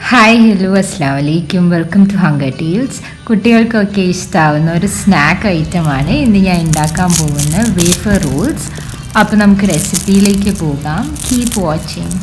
Hi hello അസ്സലാമു അലൈക്കും welcome to HungerTales. കുട്ടികൾക്കൊക്കെ ഇഷ്ടമാവുന്ന ഒരു സ്നാക്ക് ഐറ്റമാണ് ഇന്ന് ഞാൻ ഉണ്ടാക്കാൻ പോകുന്ന വേഫർ റോൾസ്. അപ്പോൾ നമുക്ക് റെസിപ്പിയിലേക്ക് പോകാം. Keep watching.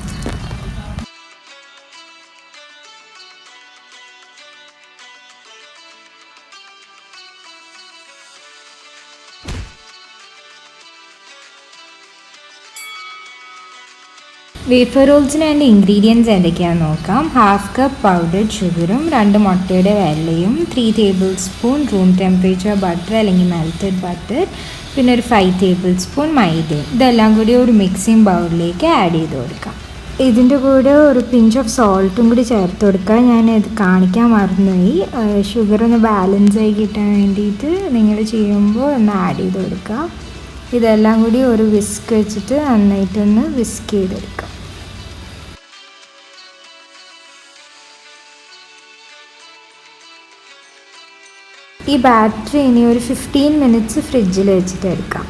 വേഫർ റോൾസിന് വേണ്ട ഇൻഗ്രീഡിയൻസ് എന്തൊക്കെയാണെന്ന് നോക്കാം. 1/2 കപ്പ് പൗഡർഡ് ഷുഗറും 2 മുട്ടയുടെ വെള്ളയും 3 table spoon room temperature butter അല്ലെങ്കിൽ മെൽറ്റഡ് ബട്ടർ, പിന്നെ ഒരു 5 ടേബിൾ സ്പൂൺ മൈദയും. ഇതെല്ലാം കൂടി ഒരു മിക്സിംഗ് ബൗളിലേക്ക് ആഡ് ചെയ്ത് കൊടുക്കാം. ഇതിൻ്റെ കൂടെ ഒരു പിഞ്ച് ഓഫ് സോൾട്ടും കൂടി ചേർത്ത് കൊടുക്കുക. ഞാൻ ഇത് കാണിക്കാൻ മറന്നുപോയി. ഷുഗർ ഒന്ന് ബാലൻസ് ആയി കിട്ടാൻ വേണ്ടിയിട്ട് നിങ്ങൾ ചെയ്യുമ്പോൾ ഒന്ന് ആഡ് ചെയ്ത് കൊടുക്കുക. ഇതെല്ലാം കൂടി ഒരു വിസ്ക് വെച്ചിട്ട് നന്നായിട്ടൊന്ന് വിസ്ക് ചെയ്തെടുക്കാം. ഈ ബാറ്ററി ഇനി ഒരു 15 മിനിറ്റ്സ് ഫ്രിഡ്ജിൽ വെച്ചിട്ട് എടുക്കാം.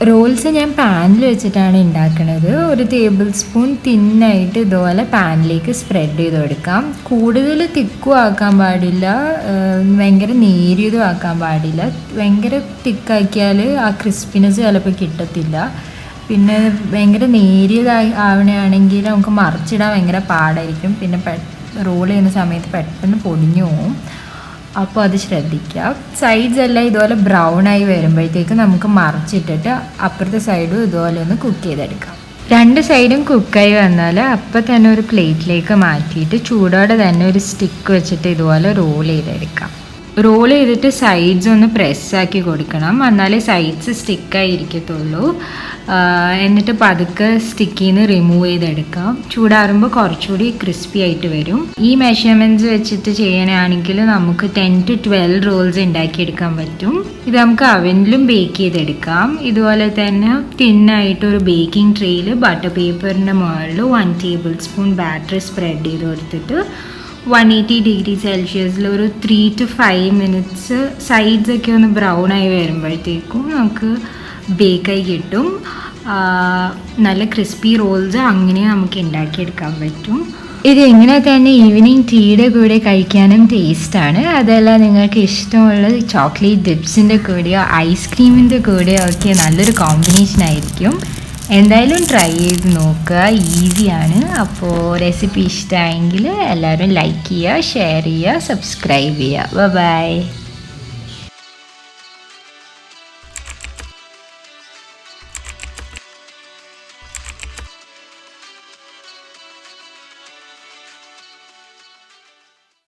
റോൾസ് ഞാൻ പാനിൽ വെച്ചിട്ടാണ് ഉണ്ടാക്കുന്നത്. ഒരു ടേബിൾ സ്പൂൺ തിന്നായിട്ട് ഇതുപോലെ പാനിലേക്ക് സ്പ്രെഡ് ചെയ്ത് കൊടുക്കാം. കൂടുതൽ തിക്കും ആക്കാൻ പാടില്ല, ഭയങ്കര നേരിയതും ആക്കാൻ പാടില്ല. ഭയങ്കര തിക്കാക്കിയാൽ ആ ക്രിസ്പിനെസ് ചിലപ്പോൾ കിട്ടത്തില്ല. പിന്നെ ഭയങ്കര നേരിയതായി ആവണമെങ്കിൽ നമുക്ക് മറിച്ചിടാൻ ഭയങ്കര പാടായിരിക്കും. പിന്നെ റോൾ ചെയ്യുന്ന സമയത്ത് പെട്ടെന്ന് പൊടിഞ്ഞു പോവും. അപ്പോൾ അത് ശ്രദ്ധിക്കുക. സൈഡ്സ് എല്ലാം ഇതുപോലെ ബ്രൗൺ ആയി വരുമ്പോഴത്തേക്ക് നമുക്ക് മറിച്ചിട്ടിട്ട് അപ്പുറത്തെ സൈഡും ഇതുപോലെ ഒന്ന് കുക്ക് ചെയ്തെടുക്കാം. 2 സൈഡും കുക്കായി വന്നാൽ അപ്പം തന്നെ ഒരു പ്ലേറ്റിലേക്ക് മാറ്റിയിട്ട് ചൂടോടെ തന്നെ ഒരു സ്റ്റിക്ക് വെച്ചിട്ട് ഇതുപോലെ റോൾ ചെയ്തെടുക്കാം. റോൾ ചെയ്തിട്ട് സൈഡ്സ് ഒന്ന് പ്രസ്സാക്കി കൊടുക്കണം, എന്നാലേ സൈഡ്സ് സ്റ്റിക്കായി ഇരിക്കത്തുള്ളൂ. എന്നിട്ട് പതുക്കെ സ്റ്റിക്കിൽ നിന്ന് റിമൂവ് ചെയ്തെടുക്കാം. ചൂടാറുമ്പോൾ കുറച്ചുകൂടി ക്രിസ്പി ആയിട്ട് വരും. ഈ മെഷർമെൻറ്റ്സ് വെച്ചിട്ട് ചെയ്യണമെങ്കിൽ നമുക്ക് 10 to 12 റോൾസ് ഉണ്ടാക്കിയെടുക്കാൻ പറ്റും. ഇത് നമുക്ക് അവനിലും ബേക്ക് ചെയ്തെടുക്കാം. ഇതുപോലെ തന്നെ തിന്നായിട്ട് ഒരു ബേക്കിംഗ് ട്രേയിൽ ബട്ടർ പേപ്പറിൻ്റെ മുകളിൽ 1 ടേബിൾ സ്പൂൺ ബാറ്റർ സ്പ്രെഡ് ചെയ്ത് കൊടുത്തിട്ട് 180 ഡിഗ്രി സെൽഷ്യസിൽ ഒരു 3 to 5 മിനിറ്റ്സ് സൈഡ്സൊക്കെ ഒന്ന് ബ്രൗൺ ആയി വരുമ്പോഴത്തേക്കും നമുക്ക് ബേക്കായി കിട്ടും. നല്ല ക്രിസ്പി റോൾസ് അങ്ങനെ നമുക്ക് ഉണ്ടാക്കിയെടുക്കാൻ പറ്റും. ഇത് എങ്ങനെ തന്നെ ഈവനിങ് ടീയുടെ കൂടെ കഴിക്കാനും ടേസ്റ്റാണ്. അതല്ല നിങ്ങൾക്ക് ഇഷ്ടമുള്ള ചോക്ലേറ്റ് ഡിപ്സിൻ്റെ കൂടെയോ ഐസ്ക്രീമിൻ്റെ കൂടെയോ ഒക്കെ നല്ലൊരു കോമ്പിനേഷൻ ആയിരിക്കും. എന്തായാലും ട്രൈ ചെയ്ത് നോക്കുക, ഈസിയാണ്. അപ്പോൾ റെസിപ്പി ഇഷ്ടമായെങ്കിൽ എല്ലാവരും ലൈക്ക് ചെയ്യുക, ഷെയർ ചെയ്യുക, സബ്സ്ക്രൈബ് ചെയ്യുക. ബൈ.